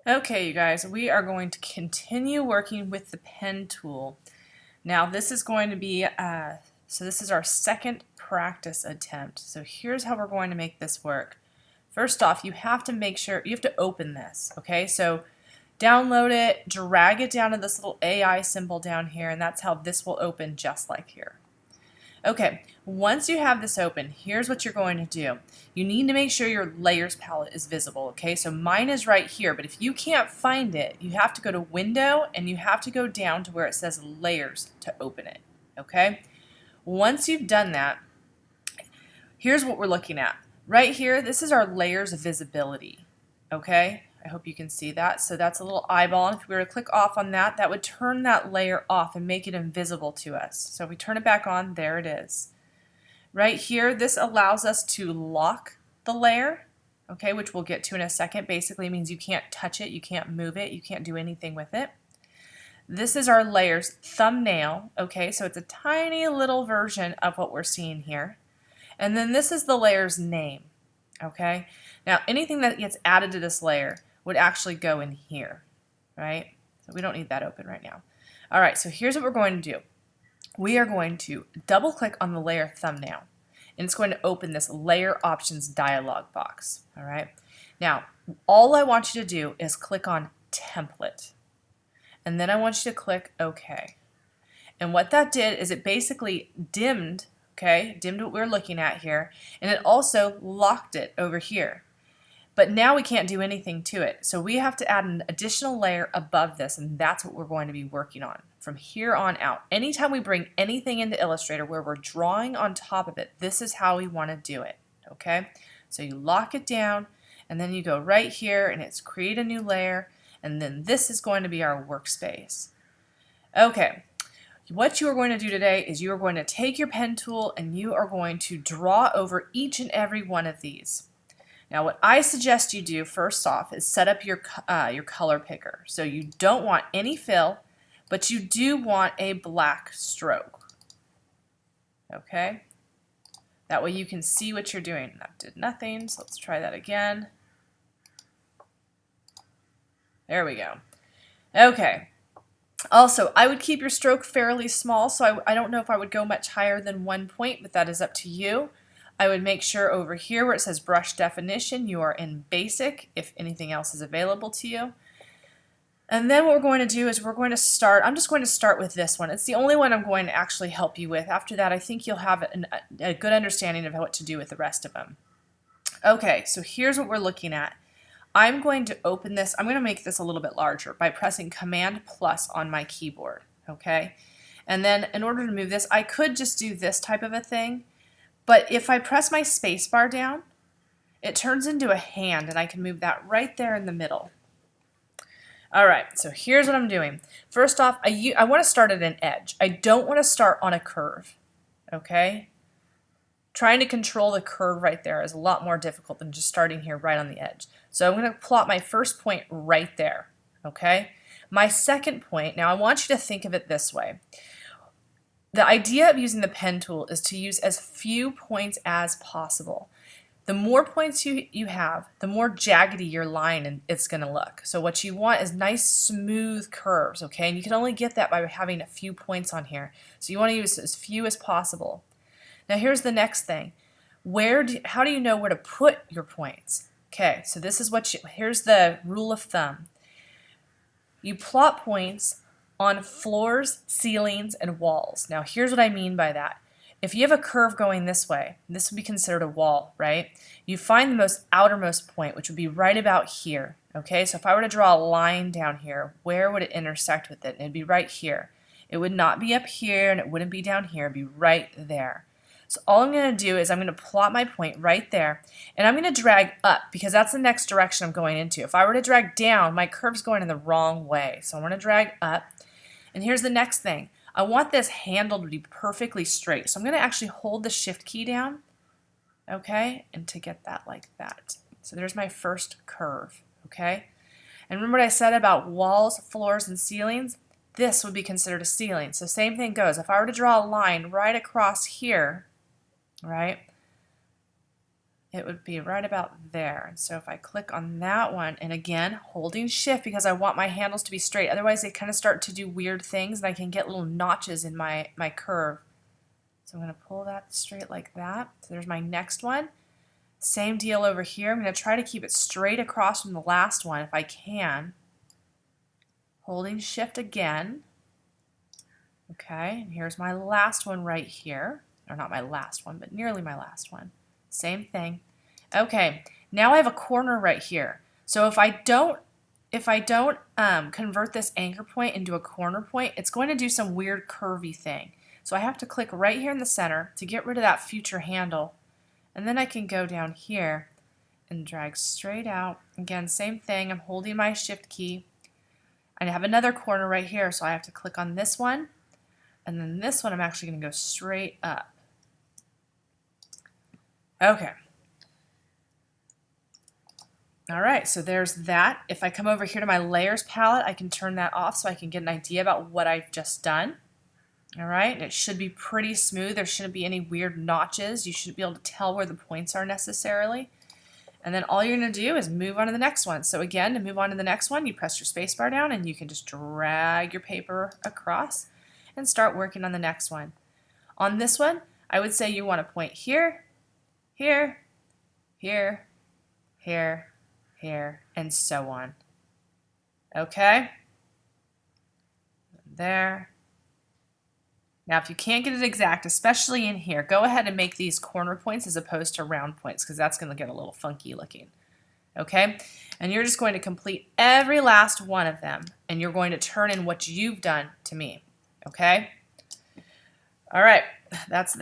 Okay, you guys, we are going to continue working with the pen tool. Now this is going to be, this is our second practice attempt. So here's how we're going to make this work. First off, you have to make sure, you have to open this, okay? So download it, drag it down to this little AI symbol down here, and that's how this will open just like here. Okay, once you have this open, here's what you're going to do. You need to make sure your layers palette is visible, okay? So mine is right here, but if you can't find it, you have to go to Window and you have to go down to where it says Layers to open it, okay? Once you've done that, here's what we're looking at. Right here, this is our layers visibility, okay? I hope you can see that. So that's a little eyeball, and if we were to click off on that, that would turn that layer off and make it invisible to us. So if we turn it back on, there it is. Right here, this allows us to lock the layer, okay, which we'll get to in a second. Basically means you can't touch it, you can't move it, you can't do anything with it. This is our layers thumbnail, okay, so it's a tiny little version of what we're seeing here. And then this is the layer's name, okay? Now anything that gets added to this layer would actually go in here, right? So we don't need that open right now. All right, so here's what we're going to do. We are going to double click on the layer thumbnail, and it's going to open this layer options dialog box, all right? Now, all I want you to do is click on template, and then I want you to click OK. And what that did is it basically dimmed, okay, dimmed what we're looking at here, and it also locked it over here. But now we can't do anything to it. So we have to add an additional layer above this, and that's what we're going to be working on from here on out. Anytime we bring anything into Illustrator where we're drawing on top of it, this is how we want to do it, okay? So you lock it down, and then you go right here, and it's create a new layer, and then this is going to be our workspace. Okay, what you are going to do today is you are going to take your pen tool, and you are going to draw over each and every one of these. Now what I suggest you do first off is set up your color picker. So you don't want any fill, but you do want a black stroke. Okay? That way you can see what you're doing. That did nothing, so let's try that again. There we go. Okay. Also, I would keep your stroke fairly small, so I don't know if I would go much higher than 1 point, but that is up to you. I would make sure over here where it says brush definition, you are in basic if anything else is available to you. And then what we're going to do is we're going to start, I'm just going to start with this one. It's the only one I'm going to actually help you with. After that, I think you'll have a good understanding of what to do with the rest of them. Okay, so here's what we're looking at. I'm going to open this, I'm going to make this a little bit larger by pressing Command+ on my keyboard, okay? And then in order to move this, I could just do this type of a thing. But if I press my space bar down, it turns into a hand, and I can move that right there in the middle. All right, so here's what I'm doing. First off, I want to start at an edge. I don't want to start on a curve, okay? Trying to control the curve right there is a lot more difficult than just starting here right on the edge. So I'm going to plot my first point right there, okay? My second point, now I want you to think of it this way. The idea of using the pen tool is to use as few points as possible. The more points you have, the more jaggedy your line it's going to look. So what you want is nice smooth curves, okay? And you can only get that by having a few points on here. So you want to use as few as possible. Now here's the next thing. How do you know where to put your points? Okay, so this is here's the rule of thumb. You plot points on floors, ceilings, and walls. Now here's what I mean by that. If you have a curve going this way, this would be considered a wall, right? You find the most outermost point, which would be right about here, okay? So if I were to draw a line down here, where would it intersect with it? It'd be right here. It would not be up here, and it wouldn't be down here. It'd be right there. So all I'm going to do is I'm going to plot my point right there, and I'm going to drag up because that's the next direction I'm going into. If I were to drag down, my curve's going in the wrong way. So I want to drag up. And here's the next thing. I want this handle to be perfectly straight. So I'm going to actually hold the Shift key down, okay, and to get that like that. So there's my first curve, okay? And remember what I said about walls, floors, and ceilings? This would be considered a ceiling. So same thing goes. If I were to draw a line right across here, right, it would be right about there. And so if I click on that one, and again, holding shift because I want my handles to be straight. Otherwise they kind of start to do weird things and I can get little notches in my curve. So I'm going to pull that straight like that. So there's my next one. Same deal over here. I'm going to try to keep it straight across from the last one if I can. Holding shift again. Okay, and here's my last one right here. Or not my last one, but nearly my last one. Same thing. Okay, now I have a corner right here. So if I don't convert this anchor point into a corner point, it's going to do some weird curvy thing. So I have to click right here in the center to get rid of that future handle. And then I can go down here and drag straight out. Again, same thing. I'm holding my shift key. I have another corner right here, so I have to click on this one. And then this one I'm actually going to go straight up. Okay. All right, so there's that. If I come over here to my layers palette, I can turn that off so I can get an idea about what I've just done. All right, and it should be pretty smooth. There shouldn't be any weird notches. You should be able to tell where the points are necessarily. And then all you're going to do is move on to the next one. So again, to move on to the next one, you press your space bar down and you can just drag your paper across and start working on the next one. On this one, I would say you want to point here, here, here, here, here, and so on. Okay? There. Now, if you can't get it exact, especially in here, go ahead and make these corner points as opposed to round points because that's going to get a little funky looking. Okay? And you're just going to complete every last one of them, and you're going to turn in what you've done to me. Okay? All right, that's